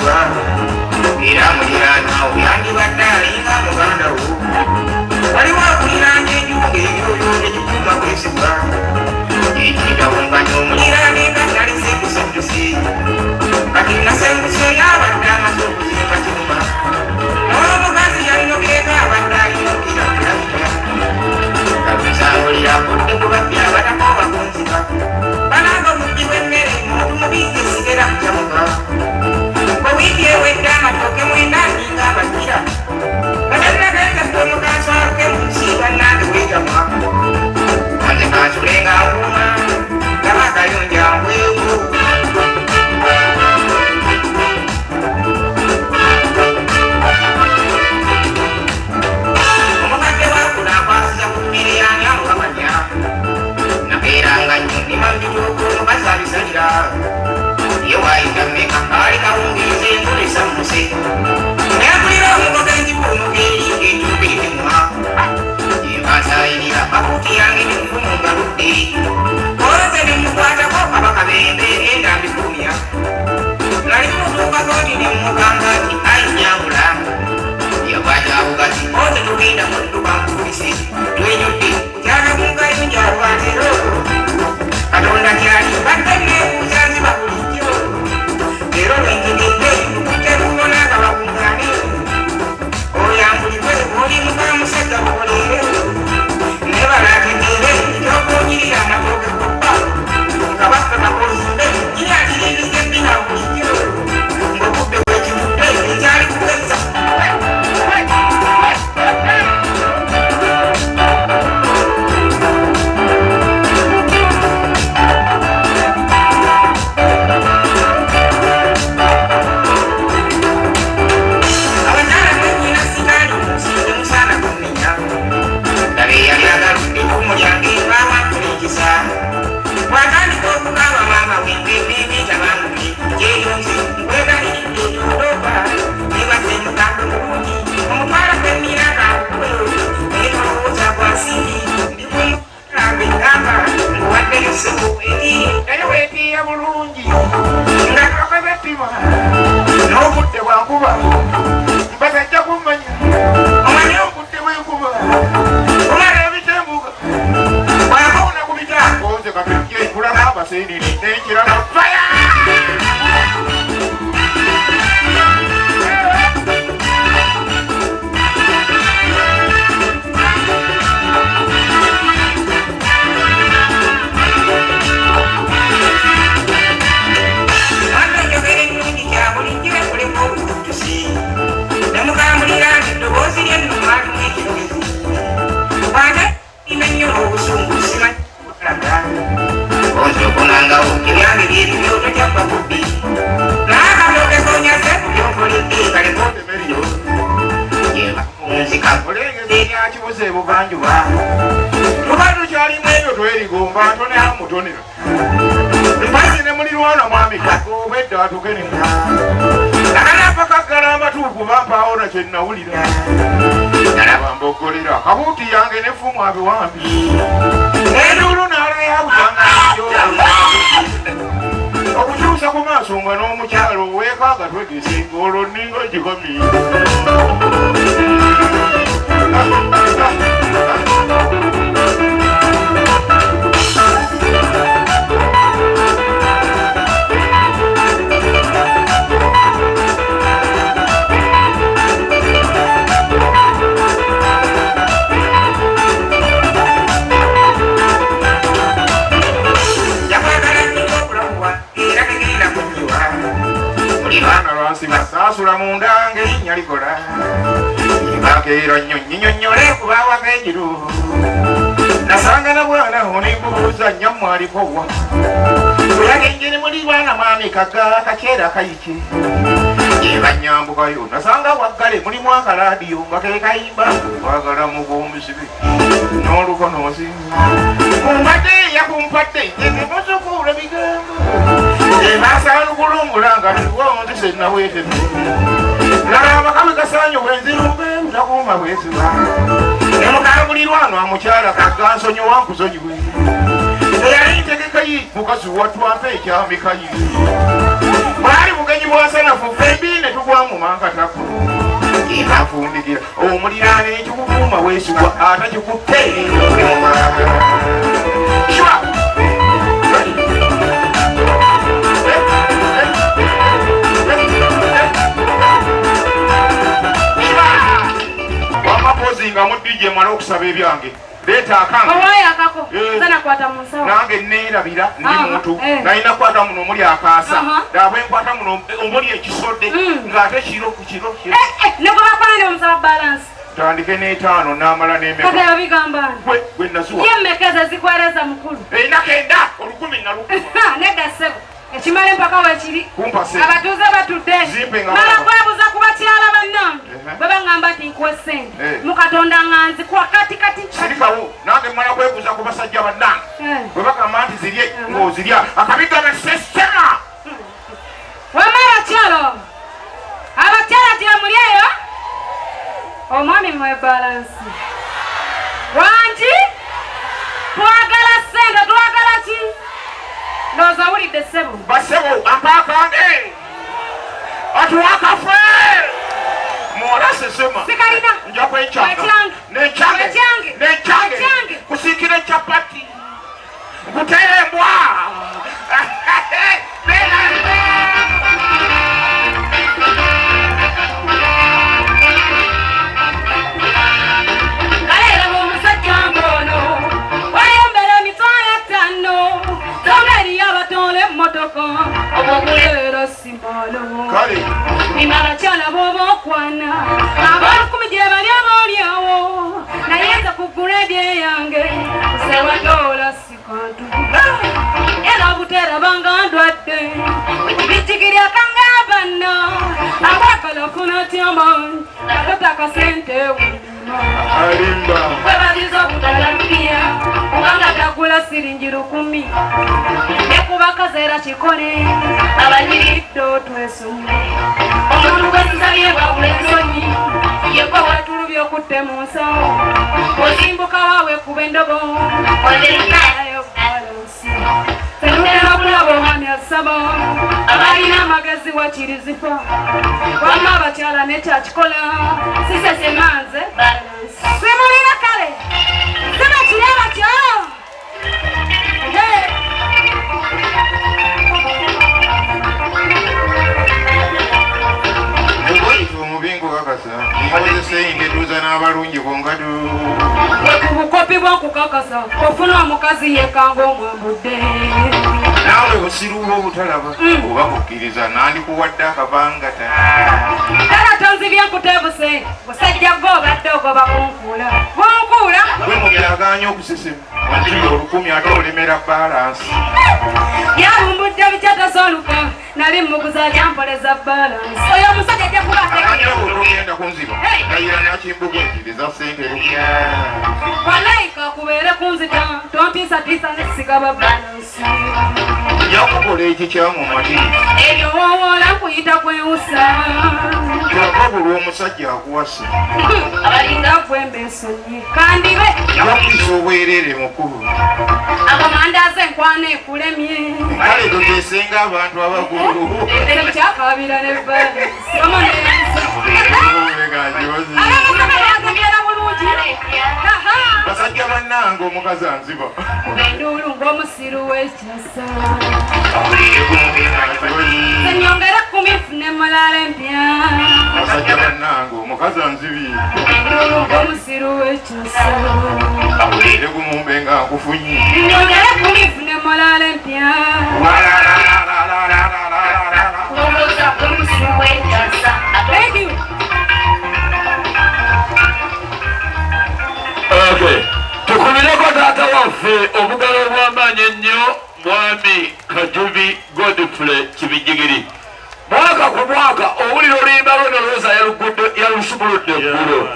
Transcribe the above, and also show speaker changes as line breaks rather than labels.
kwesibwa era muliraana obyandibadde alinga muganda wo waliwo akuliraana enjuga ebyoyo ekikuma kwesibwa ekitawunganya omuliraana nga nalize kusajjusi kati nasenguse yabadde amaze okuzimba kiruma n'omukazi yalinogeeka abadde alinokira kulabika kabisaawulira akudde kubabbi abatako bakunzika balanga omubbi w'emmere muntu mubizi esigera kujamuka bwe wiiki ewedde amatooke mwenda aninga abagira gatanagenda omukanswake mu nsi bannange weegamwa ate kansulenga nkuuma gaba gayonja mbwewu omukadde wakula akwasiza ku mmere yani amukamanya nabeeranga nnyo ndimambitooka omukazi abisalira ye waayita mmeka kaali kawungiriza enkola esammuse nayakulira omugoga enzikuunugeeri ng'ekyukiritimwa yenkasayirira bakuti yange nemufumu ngaludde oloze nemukwatako abakabembe endambikumya nali mutuuka zooti nemugamba nti ayinyawula yabwajabuga ti oze tugenda mudduka mukubise twenyudde kyagamunkayinja olwatero katonda kyali badde nebuuza nziba bulijjo era lwenjigidde kuteruona nga bakuŋŋane oyambulibwe oli mukamusajja bukolere ne balakedere ekyokunyirira amatooke kuppa nga baffe bakozimbe kirakiririza ebbina bulijjo ng'obudde bwekivudde ekyali kugeza watandika okugaba maama wengebebeeta bamuli gyeyonze nkwegalidde ekyodoba nebadde mugando mulungi omutwala gwemmira kakukweyo naye tolowooza gwasindi ndikumulambe ngamba nguwaddeyo ssebo weetiire naye weetiira bulungi nga kakabettima n'obudde bwankuba mpasajja kummanya omanye obudde bwenkuba omala ebitembuga bwakawuna ku bitakoze kapejja ekulaba abasenene n'ekirala faya anojogera ennungi kyabulijjo ekolemu obututusi nemukambulira nti eddoboozi ly'ennuma alimu ekirogezi ate ina nnyo n'obusungu simanyi kulaga onzokonangawo ebyange byebibyo tokyabba kubbi naakatoke konyaze byonkoledde kalekote meriyo yebakunzika olengeza eryakibuza ebuvanjuba tuba tukyalimu ebyo twerigomba ntone amutonera mpasi ne mulirwana mwami kakobedda atukeneka nakanapakaggala amatuufu bampaawo na kyennawulira nalaba mbogolera kabuuti yange nefumu abiwambi enduulu naala yabutangaiyo okukyusa ku maaso nga n'omukyalo weekaaga twegese olwo nninga ekikomi saasula munda ng'erinnya likola bakeera nnyo nyinyonnyole kubaawaga ejiru nasanga na bwana onimbubuuza nnyammwe aliko wa bweyagenjere muli bwana mwami kaga kakyera kayiki yebanyambukayo nasanga waggale mulimu akalaadiyo nga kekayimba kwagala mu bw'omusibe n'olukonoosi mumbadde yakumpadde ntegemuzukuula bigambo ebaasaalugulungula nga tuwonzi sennaweetedde lala amakabe gasaanyo bwenzirumbe butakuuma bwesiba nemukabulirwano amukyala kagansonyiwa nkusonyiwe eyali ntegekayi mukazi watwampa ekyamikayi bwali bugenyi bwasanafu fembi ne tugwa mu mankataku afundigira omuliraano ekikukuuma weesibwa ate kikutte wamapozi nga mudije mala okusaba ebyange leeta
akako zanakwata munsawo
nange neerabira ndi muntu nalina kwata muno omuli akaasa dabwe nkwata muno omuli ekisodde ng'ate kiro ku kiro
negobakwana neomusaba balansi
tandike n'etaano n'amala
n'emeka bigambani
gwe nasuwa
ye mmekeza zikwereza mukulu
enakenda 10
nedda ssebo ekimala empaka wekiri
kumpase
abatuuze batudde mala kwebuza ku bakyala bannange bwe baŋŋamba nti nkuwa ssente mukatonda nga nzikuwa katikati
sirikawo nange mala kwebuza ku basajja bannange bwe bagamba nti zirye ng'ozirya akabigame sesema
wema abakyala gye mulyeyo omwami mwe balansi wangi twagala ssente twagala ki ndowooza wulidde ssebo
basebo ampaakange atuwakafe mwola sesema
sikalina
nja kwencanga necyange kusiikira ekyapati nkuterembwa
kale nimabakyala b'obokwana abalukumi gye bali abaolyawo naye nza kugula ebye yange kusewa dola sikantu era buterabanga ndwadde ekibijjigiri akangabana akwagala funa tyamanyi katotaka sente
alimba
webaziza okutalambiya kubanga tagula siringi 10 nekuba kazeera kikole abanyiridde otwesonyi omuntu gwesizabye bwabula ensonyi yekwe wetulubye okutte mu nsawo ozimbuka waawe kuba endobo olerinayo balansi tenutera kulaba omwami asaba abalina amagezi wakirizifa wamma abakyala nekyakikola sisesemanze balansi simulina kale sibakiri abakyala
omubingo kakasa nkozesa engetuuza n'abalungi bongadu
bukopi bwokukakasa ofuna omukazi yekanga omwambudde
naawe busiruwa obutalaba oba kukkiriza nandikuwadde akabangata
kalatonzibye nkutebuse busajja gwe obadde ogoba kunkuula bunkuula
gwe mubyaganya okusesema wanjiri 10 ate olemera balansi
yabumbudde bikyatasoluka nali muguza jampoleza balansi oyo omusajja
jakubaogenda kunziba ayira nakimbugwenjiriza sente
walayika kubeere kunzita tontiisatiisa nesigaba balansi
yakukola ekikyamu matiri
ebyo woowoola nkuyita kwewusa
kyava buli omusajja akuwasa
abalinga gwemba ensonyi kandibe
yakwisa obwerere mukulu
abamandaze enkwana ekulemye
kale togesenga abantu abagulu
kyakabira nebalansi omo neyansaaaaaagera bulungi
basajja bannange omukazi anziba
enduulu ng'omusiru w'ekyasa enyongera 10 fune mulala empya
basajja bannange omukazi anzibi
enduulu ng'omusiru w'ekyasa
awulire gumumbe nga nkufunyi
enyongera 10 fune mulala empya Thank you.
Okay. Tukubireko taata waffe obugalo bw'amaanyi ennyo mwami Kajubi Godfrey Kibijjigiri. Mwaka ku mwaka owulira oluyimba lwe nolowooza yalusumuludde eggulo.